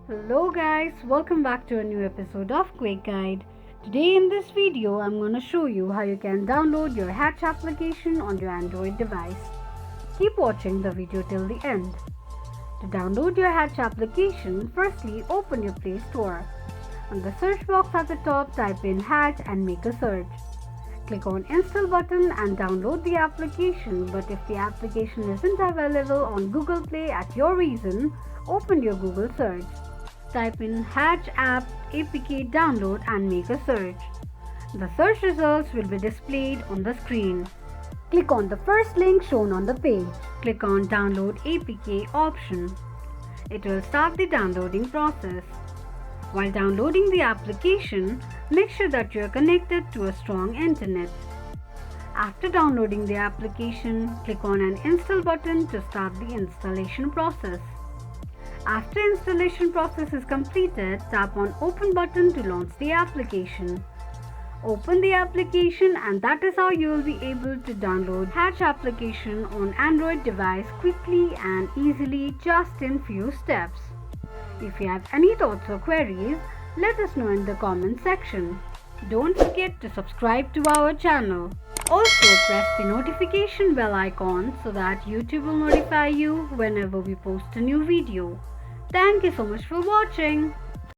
Hello guys, welcome back to a new episode of Quick Guide. Today in this video, I'm going to show you how you can download your Hatch application on your Android device. Keep watching the video till the end. To download your Hatch application, firstly open your Play Store. On the search box at the top, type in Hatch and make a search. Click on Install button and download the application, but if the application isn't available on Google Play at your region, open your Google search. Type in Hatch app APK download and make a search. The search results will be displayed on the screen. Click on the first link shown on the page. Click on Download APK option. It will start the downloading process. While downloading the application, make sure that you are connected to a strong internet. After downloading the application, click on an Install button to start the installation process. After installation process is completed, tap on Open button to launch the application. Open the application and that is how you will be able to download Hatch application on Android device quickly and easily just in few steps. If you have any thoughts or queries, let us know in the comment section. Don't forget to subscribe to our channel. Also press the notification bell icon so that YouTube will notify you whenever we post a new video. Thank you so much for watching.